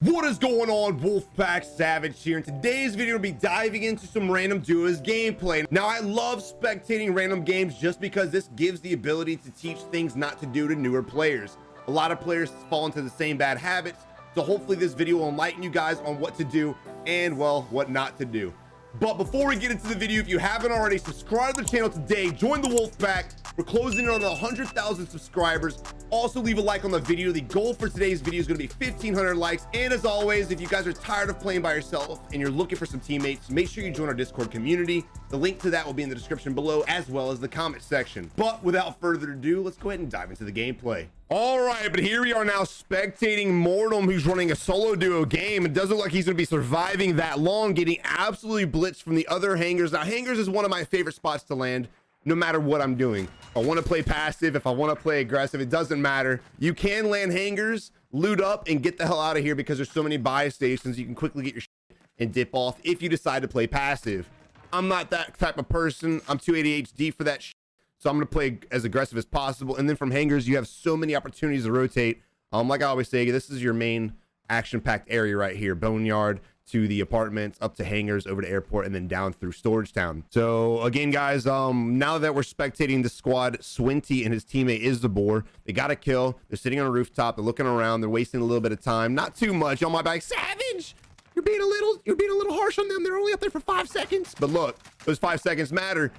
What is going on? Wolfpack Savage here. In today's video, we'll be diving into some random duos gameplay. Now, I love spectating random games just because this gives the ability to teach things not to do to newer players. A lot of players fall into the same bad habits, so hopefully this video will enlighten you guys on what to do and, well, what not to do. But before we get into the video, if you haven't already, subscribe to the channel today, join the Wolfpack. We're closing in on the 100,000 subscribers. Also leave a like on the video. The goal for today's video is going to be 1,500 likes. And as always, if you guys are tired of playing by yourself and you're looking for some teammates, make sure you join our Discord community. The link to that will be in the description below, as well as the comment section. But without further ado, let's go ahead and dive into the gameplay. All right, but here we are now spectating Mortem, who's running a solo duo game. It doesn't look like he's going to be surviving that long, getting absolutely blitzed from the other hangars. Now, hangars is one of my favorite spots to land, no matter what I'm doing. If I want to play passive, if I want to play aggressive, it doesn't matter. You can land hangars, loot up, and get the hell out of here because there's so many buy stations. You can quickly get your shit and dip off if you decide to play passive. I'm not that type of person. I'm too ADHD for that shit. So I'm going to play as aggressive as possible. And then from hangars, you have so many opportunities to rotate. Like I always say, this is your main action-packed area right here. Boneyard to the apartments, up to hangars, over to airport, and then down through storage town. So again, guys, now that we're spectating the squad, Swinty and his teammate Isabor, they got a kill. They're sitting on a rooftop. They're looking around. They're wasting a little bit of time. Not too much. On my back, Savage! You're being a little harsh on them. They're only up there for 5 seconds. But look, those 5 seconds matter.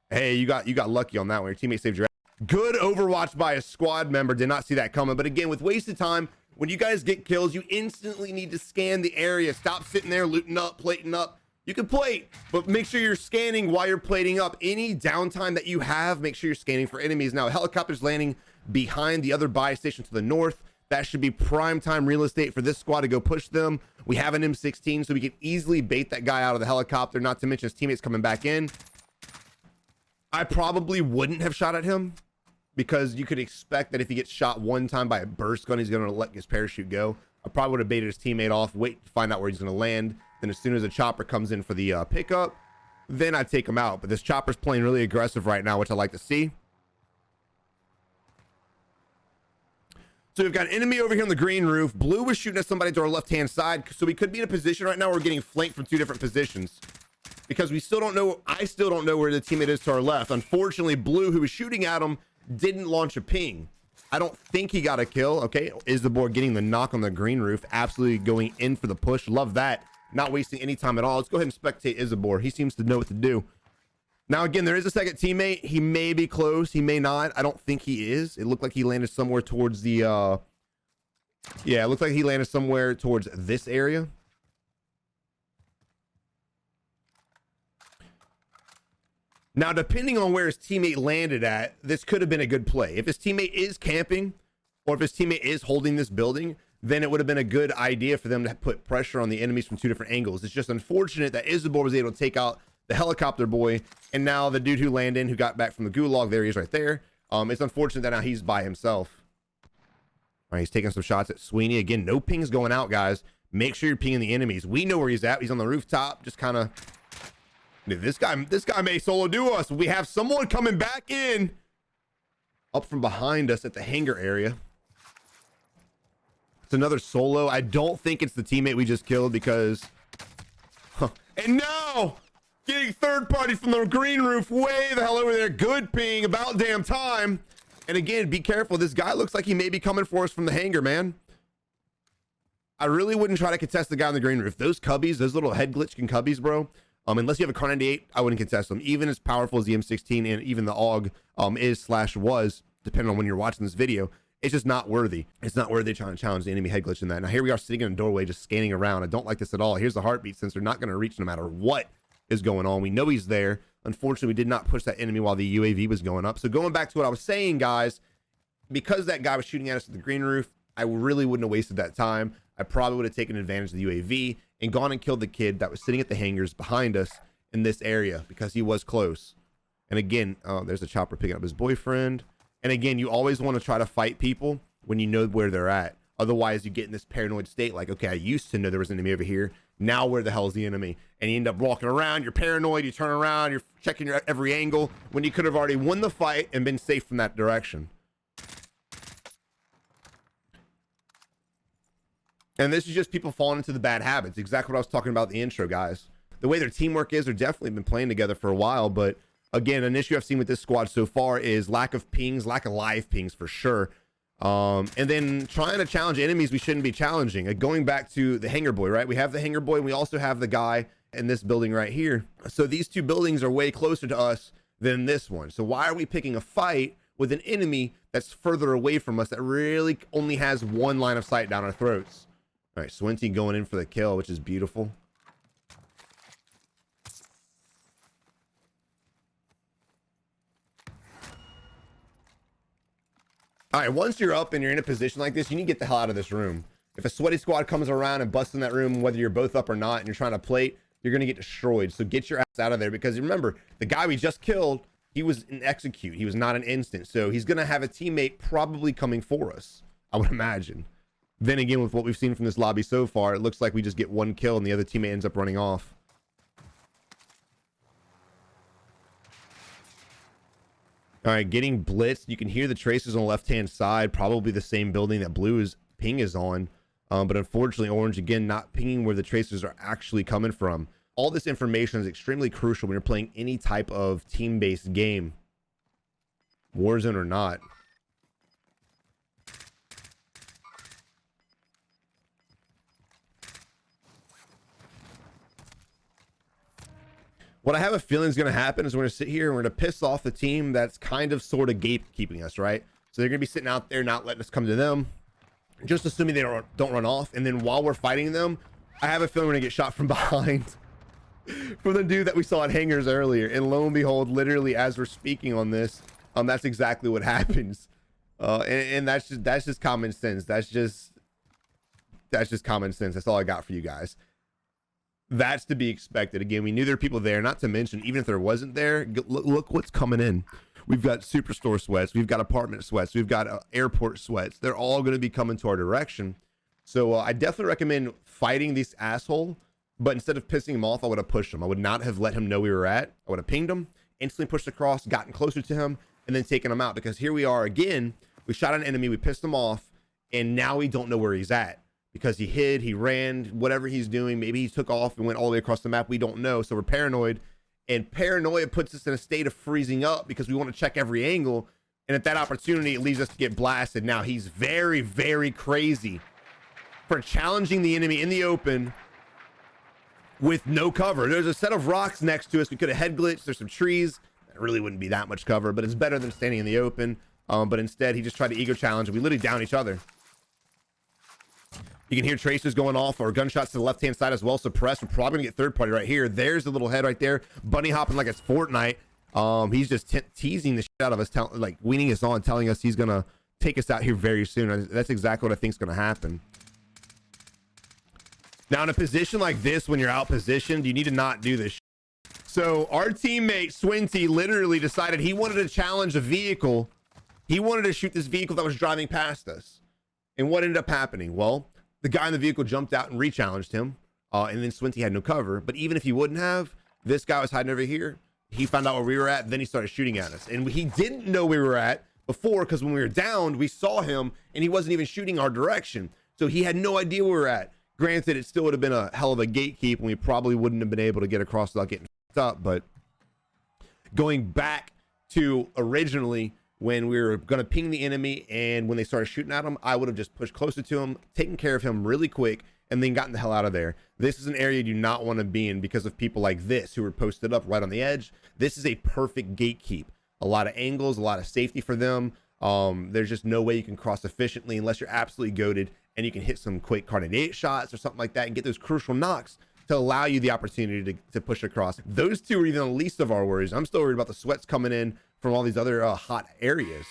Hey, you got lucky on that one. Your teammate saved your ass. Good overwatch by a squad member. Did not see that coming. But again, with wasted time, when you guys get kills, you instantly need to scan the area. Stop sitting there looting up, plating up. You can plate, but make sure you're scanning while you're plating up. Any downtime that you have, make sure you're scanning for enemies. Now, a helicopter's landing behind the other buy station to the north. That should be prime time real estate for this squad to go push them. We have an M16, so we can easily bait that guy out of the helicopter, not to mention his teammates coming back in. I probably wouldn't have shot at him because you could expect that if he gets shot one time by a burst gun, he's going to let his parachute go. I probably would have baited his teammate off, wait to find out where he's going to land. Then as soon as a chopper comes in for the pickup, then I'd take him out. But this chopper's playing really aggressive right now, which I like to see. So we've got an enemy over here on the green roof. Blue was shooting at somebody to our left-hand side. So we could be in a position right now where we're getting flanked from two different positions, because we still don't know. I still don't know where the teammate is to our left. Unfortunately, Blue, who was shooting at him, didn't launch a ping. I don't think he got a kill. Okay, Isabor getting the knock on the green roof, absolutely going in for the push. Love that. Not wasting any time at all. Let's go ahead and spectate Isabor. He seems to know what to do. Now, again, there is a second teammate. He may be close. He may not. I don't think he is. It looked like he landed somewhere towards the... Yeah, it looked like he landed somewhere towards this area. Now, depending on where his teammate landed at, this could have been a good play. If his teammate is camping, or if his teammate is holding this building, then it would have been a good idea for them to put pressure on the enemies from two different angles. It's just unfortunate that Isabor was able to take out the helicopter boy, and now the dude who landed, who got back from the gulag, there he is right there. It's unfortunate that now he's by himself. All right, he's taking some shots at Sweeney. Again, no pings going out, guys. Make sure you're pinging the enemies. We know where he's at. He's on the rooftop, just kind of... Dude, this guy may solo duo us. We have someone coming back in up from behind us at the hangar area. It's another solo. I don't think it's the teammate we just killed because... And now, getting third party from the green roof, way the hell over there. Good ping, about damn time. And again, be careful. This guy looks like he may be coming for us from the hangar, man. I really wouldn't try to contest the guy on the green roof. Those cubbies, those little head glitching cubbies, bro. Unless you have a Car 98, I wouldn't contest them. Even as powerful as the M16 and even the AUG is/was, depending on when you're watching this video, it's just not worthy. It's not worthy trying to challenge the enemy head glitch in that. Now here we are sitting in a doorway, just scanning around. I don't like this at all. Here's the heartbeat sensor, not going to reach no matter what is going on. We know he's there. Unfortunately, we did not push that enemy while the UAV was going up. So going back to what I was saying, guys, because that guy was shooting at us at the green roof, I really wouldn't have wasted that time. I probably would have taken advantage of the UAV and gone and killed the kid that was sitting at the hangars behind us in this area because he was close. And again, there's a chopper picking up his boyfriend. And again, you always want to try to fight people when you know where they're at. Otherwise, you get in this paranoid state like, okay, I used to know there was an enemy over here. Now where the hell is the enemy? And you end up walking around. You're paranoid. You turn around. You're checking your every angle when you could have already won the fight and been safe from that direction. And this is just people falling into the bad habits. Exactly what I was talking about in the intro, guys. The way their teamwork is, they're definitely been playing together for a while. But again, an issue I've seen with this squad so far is lack of pings, lack of live pings for sure. And then trying to challenge enemies we shouldn't be challenging. Going back to the hangar boy, right? We have the hangar boy, and we also have the guy in this building right here. So these two buildings are way closer to us than this one. So why are we picking a fight with an enemy that's further away from us, that really only has one line of sight down our throats? All right, Swinty going in for the kill, which is beautiful. All right, once you're up and you're in a position like this, you need to get the hell out of this room. If a sweaty squad comes around and busts in that room, whether you're both up or not, and you're trying to plate, you're going to get destroyed. So get your ass out of there, because remember, the guy we just killed, he was an execute. He was not an instant. So he's going to have a teammate probably coming for us, I would imagine. Then again, with what we've seen from this lobby so far, it looks like we just get one kill and the other teammate ends up running off. All right, getting blitzed. You can hear the traces on the left-hand side, probably the same building that Blue's ping is on. But unfortunately, Orange, again, not pinging where the tracers are actually coming from. All this information is extremely crucial when you're playing any type of team-based game, Warzone or not. What I have a feeling is going to happen is we're going to sit here and we're going to piss off the team that's kind of sort of gatekeeping us, right? So they're going to be sitting out there not letting us come to them, just assuming they don't run off. And then while we're fighting them, I have a feeling we're going to get shot from behind from the dude that we saw at hangars earlier. And lo and behold, literally as we're speaking on this, that's exactly what happens. And that's just common sense. That's just common sense. That's all I got for you guys. That's to be expected. Again, we knew there were people there, not to mention, even if there wasn't there, look what's coming in. We've got superstore sweats. We've got apartment sweats. We've got airport sweats. They're all going to be coming to our direction. So I definitely recommend fighting this asshole, but instead of pissing him off, I would have pushed him. I would not have let him know we were at. I would have pinged him, instantly pushed across, gotten closer to him, and then taken him out. Because here we are again. We shot an enemy. We pissed him off, and now we don't know where he's at. Because he hid, he ran, whatever he's doing. Maybe he took off and went all the way across the map. We don't know. So we're paranoid. And paranoia puts us in a state of freezing up because we want to check every angle. And at that opportunity, it leads us to get blasted. Now, he's very, very crazy for challenging the enemy in the open with no cover. There's a set of rocks next to us. We could have head glitched. There's some trees. It really wouldn't be that much cover, but it's better than standing in the open. But instead, he just tried to ego challenge. And we literally downed each other. You can hear tracers going off or gunshots to the left-hand side as well. Suppressed. We're probably going to get third party right here. There's the little head right there. Bunny hopping like it's Fortnite. He's just teasing the shit out of us, like weaning us on, telling us he's going to take us out here very soon. That's exactly what I think is going to happen. Now, in a position like this, when you're out positioned, you need to not do this shit. So our teammate, Swinty, literally decided he wanted to challenge a vehicle. He wanted to shoot this vehicle that was driving past us. And what ended up happening? Well, the guy in the vehicle jumped out and re-challenged him, and then Swinty had no cover. But even if he wouldn't have, this guy was hiding over here. He found out where we were at, then he started shooting at us. And he didn't know we were at before, because when we were downed, we saw him, and he wasn't even shooting our direction. So he had no idea where we were at. Granted, it still would have been a hell of a gatekeep, and we probably wouldn't have been able to get across without getting f***ed up. But going back to originally, when we were going to ping the enemy and when they started shooting at him, I would have just pushed closer to him, taken care of him really quick, and then gotten the hell out of there. This is an area you do not want to be in because of people like this who are posted up right on the edge. This is a perfect gatekeep. A lot of angles, a lot of safety for them. There's just no way you can cross efficiently unless you're absolutely goated and you can hit some quick card 8 shots or something like that and get those crucial knocks to allow you the opportunity to push across. Those two are even the least of our worries. I'm still worried about the sweats coming in from all these other hot areas.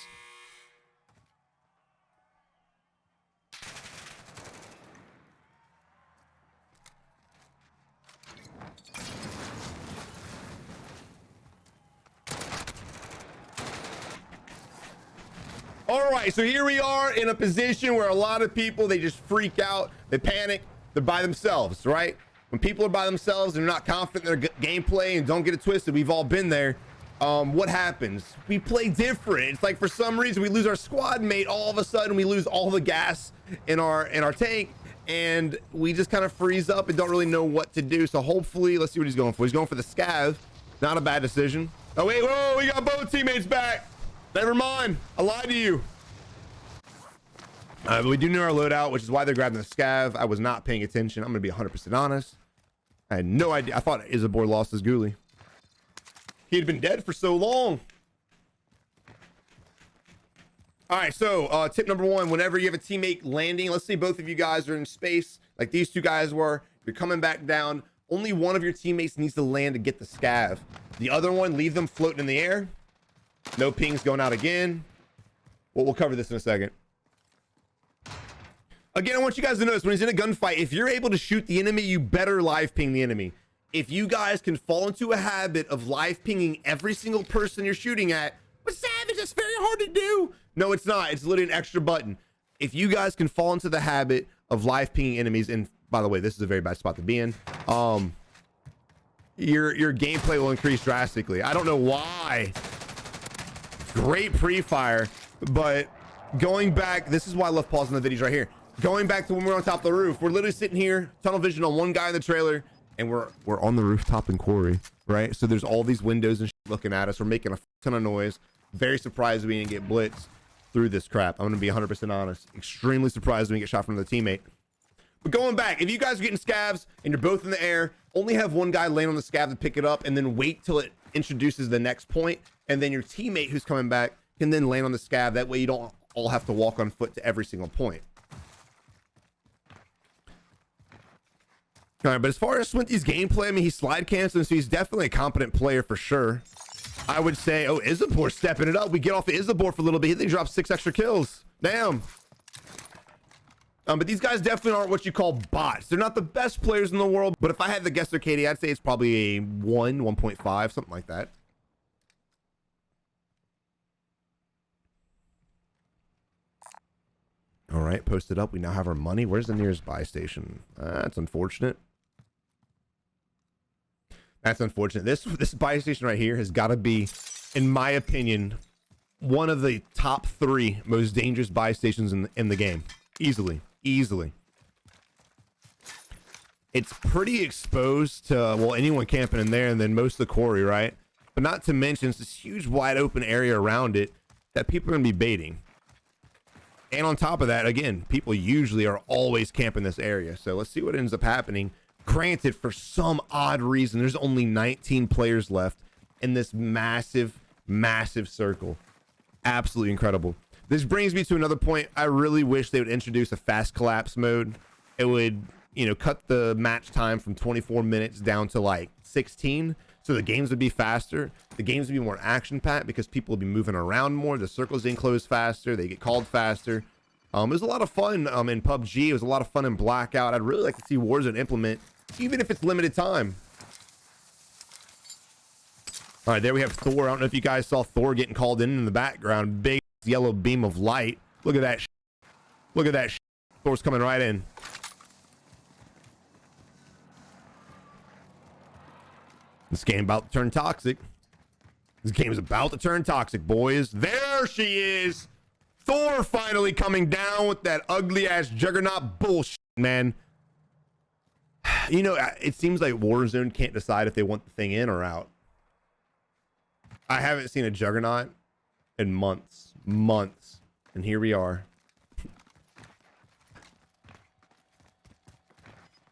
All right, so here we are in a position where a lot of people, they just freak out, they panic, they're by themselves, right? When people are by themselves and they're not confident in their gameplay, and don't get it twisted, we've all been there. What happens? We play different. It's like for some reason we lose our squad mate, all of a sudden we lose all the gas in our tank, and we just kind of freeze up and don't really know what to do. So hopefully, let's see what he's going for. He's going for the scav. Not a bad decision. Oh wait, whoa, we got both teammates back. Never mind, I lied to you. But we do know our loadout, which is why they're grabbing the scav. I was not paying attention. I'm gonna be 100% honest. I had no idea. I thought Isabor lost his ghoulie. He had been dead for so long. All right, so tip number one, whenever you have a teammate landing, let's say both of you guys are in space, like these two guys were, you're coming back down, only one of your teammates needs to land to get the scav. The other one, leave them floating in the air. No pings going out again. Well, we'll cover this in a second. Again, I want you guys to notice when he's in a gunfight, if you're able to shoot the enemy, you better live ping the enemy. If you guys can fall into a habit of live pinging every single person you're shooting at, but Savage, that's very hard to do. No, it's not. It's literally an extra button. If you guys can fall into the habit of live pinging enemies, and by the way, this is a very bad spot to be in, your gameplay will increase drastically. I don't know why. Great pre-fire, but going back, this is why I love pausing the videos right here. Going back to when we were on top of the roof, we're literally sitting here, tunnel vision on one guy in the trailer, and we're on the rooftop in quarry, right? So there's all these windows and shit looking at us. We're making a ton of noise. Very surprised we didn't get blitzed through this crap. I'm gonna be 100% honest. Extremely surprised we didn't get shot from the teammate. But going back, if you guys are getting scavs and you're both in the air, only have one guy land on the scav to pick it up, and then wait till it introduces the next point, and then your teammate who's coming back can then land on the scav. That way you don't all have to walk on foot to every single point. All right, but as far as Swinty's gameplay, I mean, he's slide canceling, so he's definitely a competent player for sure. I would say, oh, Isabor stepping it up. We get off of Isabor for a little bit. He drops 6 extra kills. Damn. But these guys definitely aren't what you call bots. They're not the best players in the world, but if I had to guess their KD, I'd say it's probably a 1.5, something like that. All right, posted up. We now have our money. Where's the nearest buy station? That's unfortunate. That's unfortunate. This buy station right here has got to be, in my opinion, one of the top 3 most dangerous buy stations in the game. Easily. It's pretty exposed to, well, anyone camping in there, and then most of the quarry, right? But not to mention, it's this huge wide open area around it that people are going to be baiting. And on top of that, again, people usually are always camping this area. So let's see what ends up happening. Granted, for some odd reason, there's only 19 players left in this massive circle. Absolutely incredible. This brings me to another point. I really wish they would introduce a fast collapse mode. It would, you know, cut the match time from 24 minutes down to like 16. So the games would be faster. The games would be more action packed because people would be moving around more. The circles enclose faster. They get called faster. It was a lot of fun in PUBG. It was a lot of fun in Blackout. I'd really like to see Warzone implement, even if it's limited time. All right, there we have Thor. I don't know if you guys saw Thor getting called in the background. Big yellow beam of light. Look at that. Look at that. Thor's coming right in. This game about to turn toxic. This game is about to turn toxic, boys. There she is. Thor finally coming down with that ugly ass juggernaut bullshit, man. You know, it seems like Warzone can't decide if they want the thing in or out. I haven't seen a juggernaut in months, and here we are.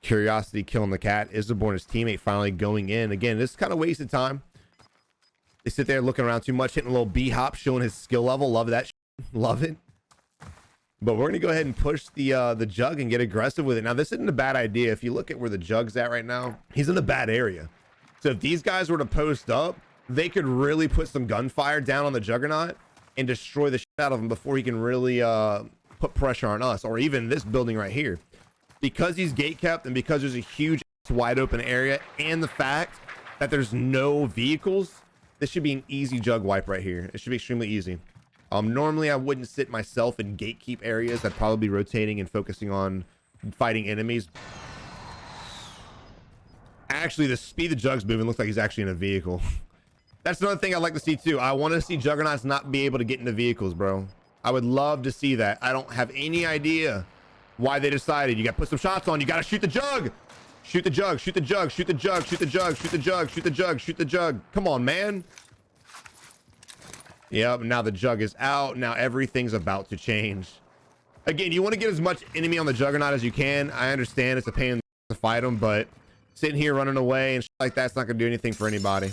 Curiosity killing the cat. Isabor and his teammate finally going in. Again, this is kind of wasted time. They sit there looking around too much, hitting a little B-hop, showing his skill level. Love that. Love it. But we're gonna go ahead and push the jug and get aggressive with it. Now, this isn't a bad idea. If you look at where the jug's at right now, he's in a bad area. So if these guys were to post up, they could really put some gunfire down on the juggernaut and destroy the shit out of him before he can really put pressure on us, or even this building right here. Because he's gate kept, and because there's a huge wide open area, and the fact that there's no vehicles, this should be an easy jug wipe right here. It should be extremely easy. Normally I wouldn't sit myself in gatekeep areas. I'd probably be rotating and focusing on fighting enemies. Actually, the speed the jug's moving looks like he's actually in a vehicle. That's another thing I'd like to see too. I want to see juggernauts not be able to get into vehicles, bro. I would love to see that. I don't have any idea why they decided you got to put some shots on. You got to shoot the jug. Shoot the jug, shoot the jug, shoot the jug, shoot the jug, shoot the jug, shoot the jug, shoot the jug. Come on, man. Yep, now the jug is out. Now everything's about to change. Again, you want to get as much enemy on the juggernaut as you can. I understand it's a pain in the to fight them, but sitting here running away and shit like that's not going to do anything for anybody.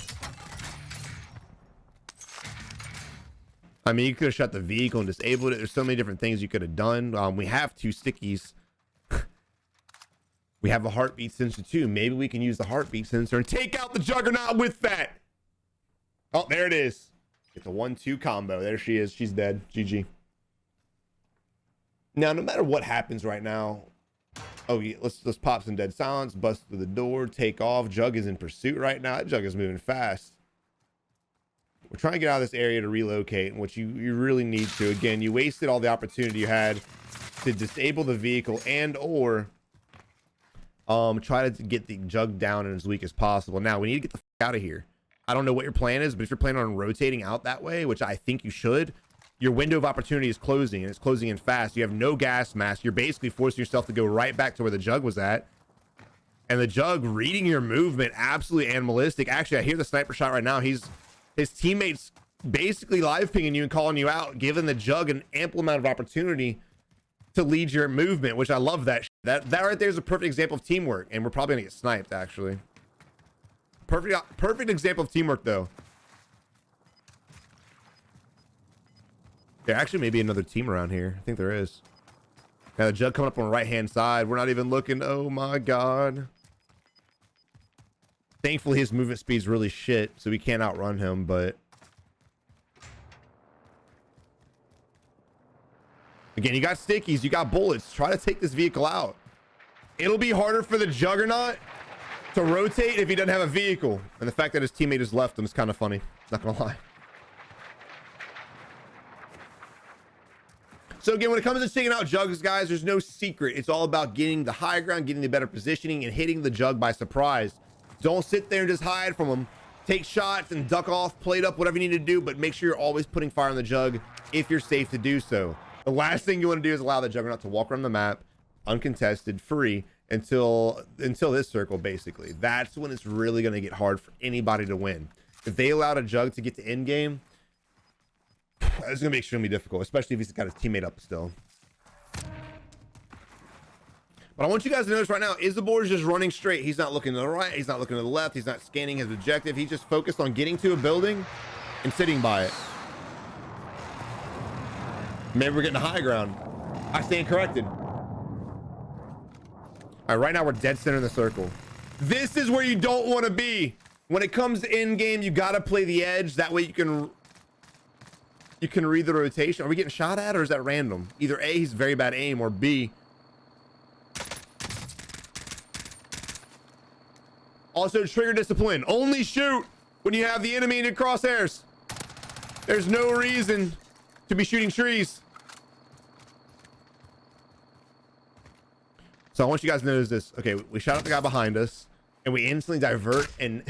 I mean, you could have shut the vehicle and disabled it. There's so many different things you could have done. We have 2 stickies. We have a heartbeat sensor too. Maybe we can use the heartbeat sensor and take out the juggernaut with that. Oh, there it is. Get the 1-2 combo. There she is. She's dead. GG. Now, no matter what happens right now. Oh, yeah, let's pop some dead silence. Bust through the door. Take off. Jug is in pursuit right now. That jug is moving fast. We're trying to get out of this area to relocate, which you really need to. Again, you wasted all the opportunity you had to disable the vehicle and or try to get the jug down and as weak as possible. Now we need to get the fuck out of here. I don't know what your plan is, but if you're planning on rotating out that way, which I think you should, your window of opportunity is closing, and it's closing in fast. You have no gas mask. You're basically forcing yourself to go right back to where the jug was at. And the jug reading your movement, absolutely animalistic. Actually, I hear the sniper shot right now. His teammates basically live pinging you and calling you out, giving the jug an ample amount of opportunity to lead your movement, which I love that. That right there is a perfect example of teamwork, and we're probably gonna get sniped actually. Perfect example of teamwork though. There actually may be another team around here. I think there is. Now the jug coming up on the right hand side. We're not even looking. Oh my god. Thankfully his movement speed's really shit, so we can't outrun him, but again, you got stickies, you got bullets. Try to take this vehicle out. It'll be harder for the juggernaut to rotate if he doesn't have a vehicle. And the fact that his teammate has left him is kind of funny. Not gonna lie. So again, when it comes to taking out jugs, guys, there's no secret. It's all about getting the high ground, getting the better positioning, and hitting the jug by surprise. Don't sit there and just hide from them. Take shots and duck off, plate up, whatever you need to do, but make sure you're always putting fire on the jug if you're safe to do so. The last thing you want to do is allow the juggernaut to walk around the map uncontested, free, until this circle, basically. That's when it's really going to get hard for anybody to win. If they allowed a jug to get to end game, it's going to be extremely difficult, especially if he's got his teammate up still. But I want you guys to notice right now, Isabor is just running straight. He's not looking to the right. He's not looking to the left. He's not scanning his objective. He's just focused on getting to a building and sitting by it. Maybe we're getting the high ground. I stand corrected. All right, right now we're dead center in the circle. This is where you don't want to be. When it comes to in game, you got to play the edge. That way you can read the rotation. Are we getting shot at, or is that random? Either A, he's very bad aim, or B. Also, trigger discipline. Only shoot when you have the enemy in your crosshairs. There's no reason to be shooting trees. So I want you guys to notice this. Okay, we shot at the guy behind us, and we instantly divert, and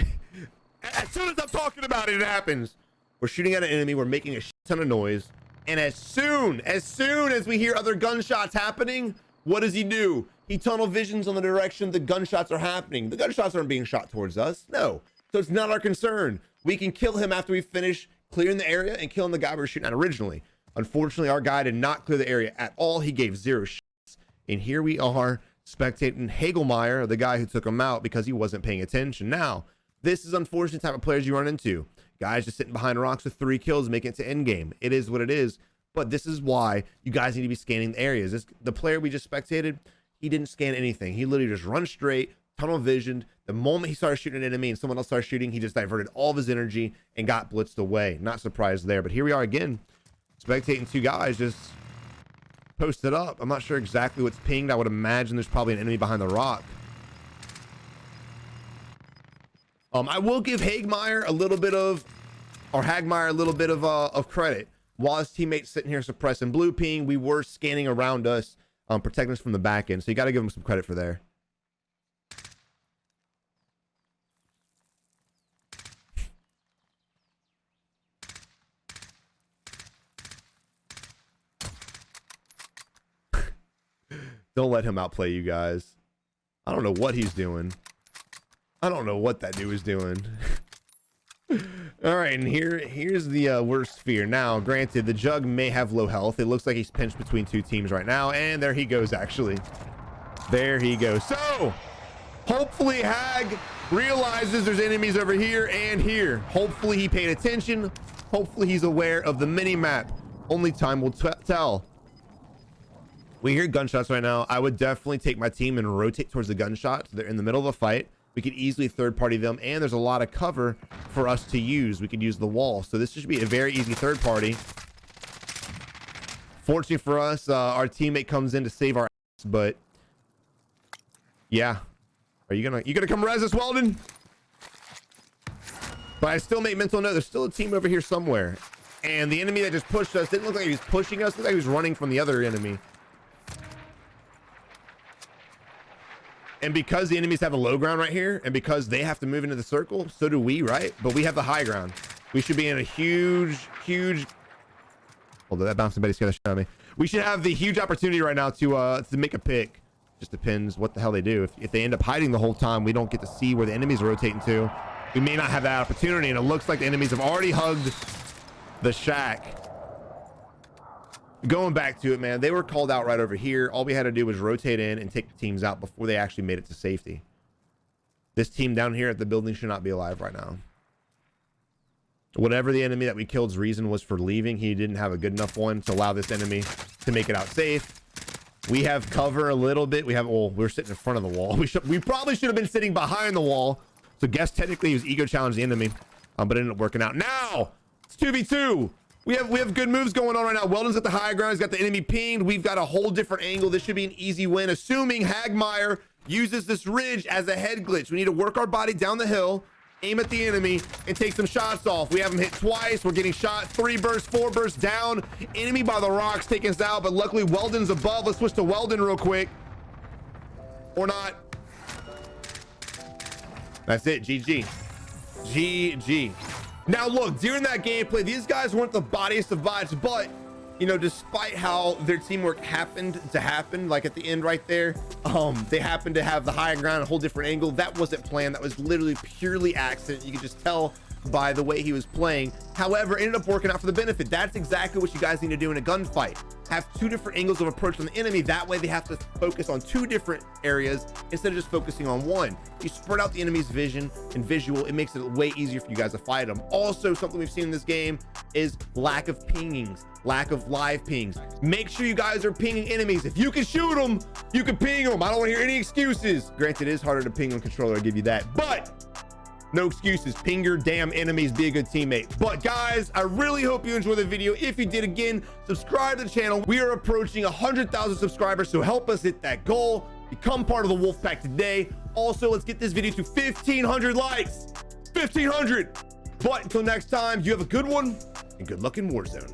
as soon as I'm talking about it, it happens. We're shooting at an enemy, we're making a shit ton of noise, and as soon as we hear other gunshots happening, what does he do? He tunnel visions on the direction the gunshots are happening. The gunshots aren't being shot towards us, no. So it's not our concern. We can kill him after we finish clearing the area and killing the guy we were shooting at originally. Unfortunately, our guy did not clear the area at all. He gave 0 shots. And here we are spectating Hagelmeyer, the guy who took him out because he wasn't paying attention. Now, this is unfortunate type of players you run into. Guys just sitting behind rocks with 3 kills, making it to end game. It is what it is. But this is why you guys need to be scanning the areas. The player we just spectated, he didn't scan anything. He literally just run straight, tunnel visioned. The moment he started shooting an enemy and someone else started shooting, he just diverted all of his energy and got blitzed away. Not surprised there. But here we are again, spectating 2 guys just posted up. I'm not sure exactly what's pinged. I would imagine there's probably an enemy behind the rock. I will give Hagmeyer a little bit of credit. While his teammates sitting here suppressing blue ping, we were scanning around us, protecting us from the back end. So you got to give him some credit for there. Don't let him outplay you guys. I don't know what he's doing. I don't know what that dude is doing. All right, and here's the worst sphere. Now, granted, the Jug may have low health. It looks like he's pinched between two teams right now, and there he goes, actually. There he goes. So, hopefully Hag realizes there's enemies over here and here. Hopefully he paid attention. Hopefully he's aware of the mini-map. Only time will tell. We hear gunshots right now. I would definitely take my team and rotate towards the gunshots. They're in the middle of a fight. We could easily third party them, and there's a lot of cover for us to use. We could use the wall. So this should be a very easy third party. Fortunately for us, our teammate comes in to save our ass, but yeah. Are you gonna come res us, Weldon? But I still make mental note, there's still a team over here somewhere. And the enemy that just pushed us didn't look like he was pushing us. It looked like he was running from the other enemy. And because the enemies have a low ground right here, and because they have to move into the circle, so do we, right? But we have the high ground. We should be in a huge although that bouncing Betty scared the shit out of me. We should have the huge opportunity right now to make a pick. Just depends what the hell they do. If they end up hiding the whole time, we don't get to see where the enemies are rotating to. We may not have that opportunity, and it looks like the enemies have already hugged the shack. Going back to it, man, they were called out right over here. All we had to do was rotate in and take the teams out before they actually made it to safety. This team down here at the building should not be alive right now. Whatever the enemy that we killed's reason was for leaving, he didn't have a good enough one to allow this enemy to make it out safe. We have cover a little bit. We're sitting in front of the wall. We probably should have been sitting behind the wall. So guess technically he was ego challenged the enemy, but it ended up working out. Now it's 2v2. We have good moves going on right now. Weldon's at the high ground. He's got the enemy pinged. We've got a whole different angle. This should be an easy win, assuming Hagmeyer uses this ridge as a head glitch. We need to work our body down the hill, aim at the enemy, and take some shots off. We have him hit twice. We're getting shot. 3 bursts, 4 bursts down. Enemy by the rocks taking us out, but luckily Weldon's above. Let's switch to Weldon real quick. Or not. That's it. GG. GG. Now look, during that gameplay, these guys weren't the bodiest of vibes, but you know, despite how their teamwork happened to happen, like at the end right there, they happened to have the high ground, a whole different angle. That wasn't planned. That was literally purely accident. You could just tell by the way he was playing. However, it ended up working out for the benefit. That's exactly what you guys need to do in a gunfight. Have 2 different angles of approach from the enemy. That way they have to focus on 2 different areas instead of just focusing on one. You spread out the enemy's vision and visual. It makes it way easier for you guys to fight them. Also, something we've seen in this game is lack of pingings, lack of live pings. Make sure you guys are pinging enemies. If you can shoot them, you can ping them. I don't want to hear any excuses. Granted, it is harder to ping on controller, I'll give you that, but no excuses. Ping your damn enemies. Be a good teammate. But guys, I really hope you enjoyed the video. If you did, again, subscribe to the channel. We are approaching 100,000 subscribers, so help us hit that goal. Become part of the Wolfpack today. Also, let's get this video to 1,500 likes. 1,500. But until next time, you have a good one and good luck in Warzone.